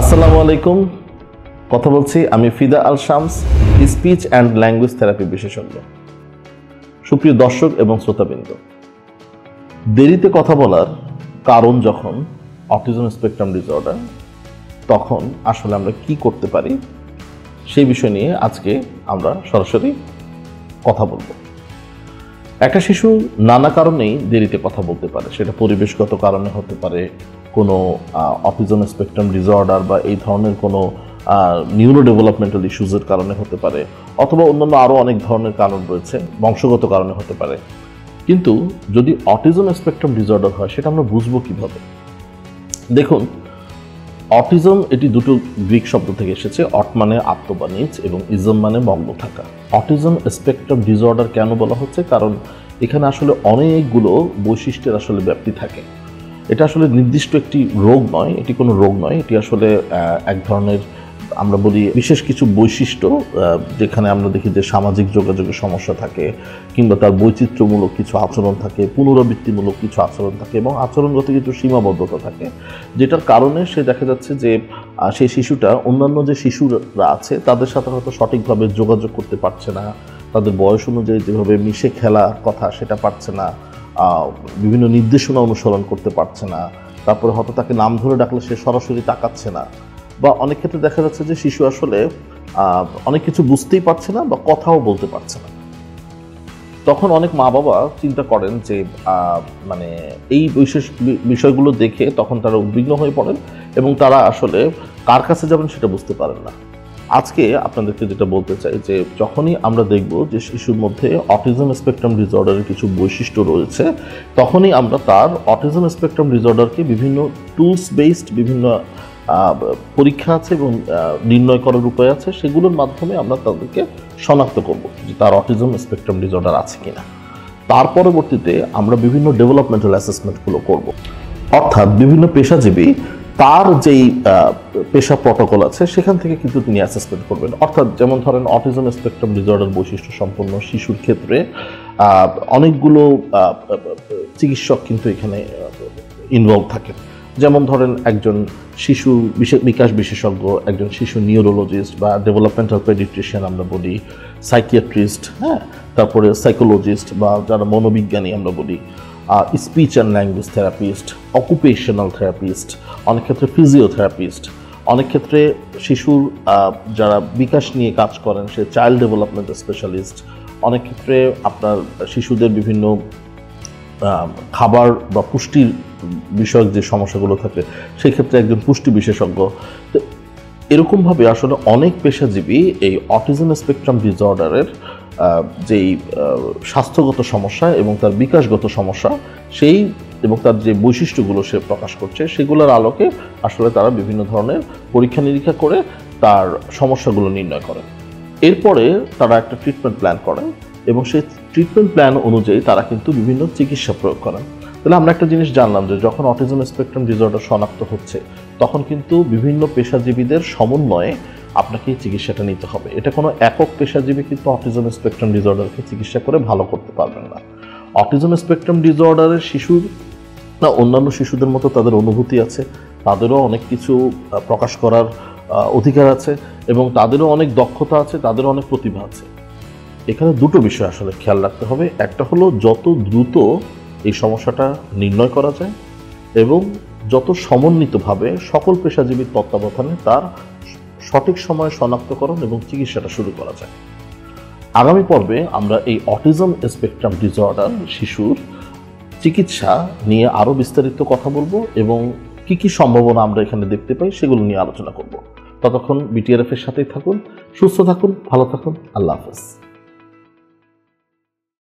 আসসালামু আলাইকুম। কথা বলছি আমি Fida Al Shams, speech and language therapy বিশেষজ্ঞ। সুপ্রিয় দর্শক এবং শ্রোতাবৃন্দ, দেরিতে কথা বলার কারণ যখন অটিজম স্পেকট্রাম ডিসঅর্ডার, তখন আসলে আমরা কি করতে পারি সেই বিষয় নিয়ে আজকে আমরা সরাসরি কথা বলবো। একটা শিশু নানা কারণেই দেরিতে কথা বলতে পারে। সেটা পরিবেশগত কারণে হতে পারে, কোনো অটিজম স্পেকট্রাম ডিসঅর্ডার বা এই ধরনের কোনো নিউরো ডেভেলপমেন্টাল ইস্যুজের কারণে হতে পারে, অথবা অন্যান্য আরও অনেক ধরনের কারণ রয়েছে, বংশগত কারণে হতে পারে। কিন্তু যদি অটিজম স্পেকট্রাম ডিসঅর্ডার হয়, সেটা আমরা বুঝবো কিভাবে? দেখুন, অটিজম এটি দুটো গ্রিক শব্দ থেকে এসেছে। অট মানে আত্ম বা নিজ, এবং ইজম মানে মগ্ন থাকা। অটিজম স্পেকট্রাম ডিসঅর্ডার কেন বলা হচ্ছে? কারণ এখানে আসলে অনেকগুলো বৈশিষ্ট্যের আসলে ব্যাপ্তি থাকে। এটা আসলে নির্দিষ্ট একটি রোগ নয়, এটি কোনো রোগ নয়, এটি আসলে এক ধরনের আমরা বলি বিশেষ কিছু বৈশিষ্ট্য, যেখানে আমরা দেখি যে সামাজিক যোগাযোগের সমস্যা থাকে, কিংবা তার বৈচিত্র্যমূলক কিছু আচরণ থাকে, পুনরাবৃত্তিমূলক কিছু আচরণ থাকে, এবং আচরণগত কিছু সীমাবদ্ধতা থাকে, যেটার কারণে সে দেখা যাচ্ছে যে সেই শিশুটা অন্যান্য যে শিশুরা আছে তাদের সাথে হয়তো সঠিকভাবে যোগাযোগ করতে পারছে না, তাদের বয়স অনুযায়ী যেভাবে মিশে খেলার কথা সেটা পারছে না, বিভিন্ন নির্দেশনা অনুসরণ করতে পারছে না, তারপরে হয়তো তাকে নাম ধরে ডাকলে সে সরাসরি তাকাচ্ছে না, বা অনেক ক্ষেত্রে দেখা যাচ্ছে যে শিশু আসলে অনেক কিছু বুঝতেই পারছে না বা কথাও বলতে পারছে না। তখন অনেক মা বাবা চিন্তা করেন যে মানে এই বিষয়গুলো দেখে তখন তারা উদ্বিগ্ন হয়ে পড়েন, এবং তারা আসলে কার কাছে যাবেন সেটা বুঝতে পারেন না। আজকে আপনাদেরকে যেটা বলতে চাই যে যখনই আমরা দেখব যে শিশুর মধ্যে অটিজম স্পেকট্রাম ডিসঅর্ডারের কিছু বৈশিষ্ট্য রয়েছে, তখনই আমরা তার অটিজম স্পেকট্রাম ডিসঅর্ডারকে বিভিন্ন টুলস বেসড বিভিন্ন পরীক্ষা আছে এবং নির্ণয় করার উপায় আছে, সেগুলোর মাধ্যমে আমরা তাদেরকে শনাক্ত করব যে তার অটিজম স্পেকট্রাম ডিসঅর্ডার আছে কিনা। তার পরবর্তীতে আমরা বিভিন্ন ডেভেলপমেন্টাল অ্যাসেসমেন্টগুলো করব, অর্থাৎ বিভিন্ন পেশাজীবী তার যেই পেশা প্রটোকল আছে সেখান থেকে কিন্তু তিনি অ্যাসেসমেন্ট করবেন। অর্থাৎ যেমন ধরেন অটিজম স্পেকট্রাম ডিসঅর্ডার বৈশিষ্ট্য সম্পন্ন শিশুর ক্ষেত্রে অনেকগুলো চিকিৎসক কিন্তু এখানে ইনভলভ থাকেন। যেমন ধরেন একজন শিশু বিকাশ বিশেষজ্ঞ, একজন শিশু নিউরোলজিস্ট বা ডেভেলপমেন্টাল পেডিট্রিশিয়ান আমরা বলি, সাইকিয়াট্রিস্ট, তারপরে সাইকোলজিস্ট বা যারা মনোবিজ্ঞানী আমরা বলি, speech and language therapist, occupational therapist, অনেক ক্ষেত্রে ফিজিওথেরাপিস্ট, অনেক ক্ষেত্রে শিশুর যারা বিকাশ নিয়ে কাজ করেন সে চাইল্ড ডেভেলপমেন্ট স্পেশালিস্ট, অনেক ক্ষেত্রে আপনার শিশুদের বিভিন্ন খাবার বা পুষ্টির বিষয়ক যে সমস্যাগুলো থাকে সেই ক্ষেত্রে একজন পুষ্টি বিশেষজ্ঞ। তো এরকমভাবে আসলে অনেক পেশাজীবী এই অটিজম স্পেকট্রাম ডিসঅর্ডারের যেই স্বাস্থ্যগত সমস্যা এবং তার বিকাশগত সমস্যা সেই এবং তার যে বৈশিষ্ট্যগুলো সে প্রকাশ করছে সেগুলোর আলোকে আসলে তারা বিভিন্ন ধরনের পরীক্ষা নিরীক্ষা করে তার সমস্যাগুলো নির্ণয় করে। এরপরে তারা একটা ট্রিটমেন্ট প্ল্যান করেন, এবং সেই ট্রিটমেন্ট প্ল্যান অনুযায়ী তারা কিন্তু বিভিন্ন চিকিৎসা প্রয়োগ করেন। তাহলে আমরা একটা জিনিস জানলাম যে যখন অটিজম স্পেকট্রাম ডিসঅর্ডার শনাক্ত হচ্ছে, তখন কিন্তু বিভিন্ন পেশাজীবীদের সমন্বয়ে আপনাকে এই চিকিৎসাটা নিতে হবে। এটা কোনো একক পেশাজীবী কিন্তু অটিজম স্পেকট্রাম ডিসঅর্ডারকে চিকিৎসা করে ভালো করতে পারবেন না। অটিজম স্পেকট্রাম ডিসঅর্ডারের শিশুর না অন্যান্য শিশুদের মতো তাদের অনুভূতি আছে, তাদেরও অনেক কিছু প্রকাশ করার অধিকার আছে, এবং তাদেরও অনেক দক্ষতা আছে, তাদেরও অনেক প্রতিভা আছে। এখানে দুটো বিষয় আসলে খেয়াল রাখতে হবে। একটা হলো যত দ্রুত এই সমস্যাটা নির্ণয় করা যায় এবং যত সমন্বিতভাবে সকল পেশাজীবীর তত্ত্বাবধানে তার সঠিক সময়ে শনাক্তকরণ এবং চিকিৎসাটা শুরু করা যায়। আগামী পর্বে আমরা এই অটিজম স্পেকট্রাম ডিসঅর্ডার শিশুর চিকিৎসা নিয়ে আরও বিস্তারিত কথা বলবো, এবং কি কি সম্ভাবনা আমরা এখানে দেখতে পাই সেগুলো নিয়ে আলোচনা করব। ততক্ষণ BTRF এর সাথেই থাকুন, সুস্থ থাকুন, ভালো থাকুন। আল্লাহ হাফেজ।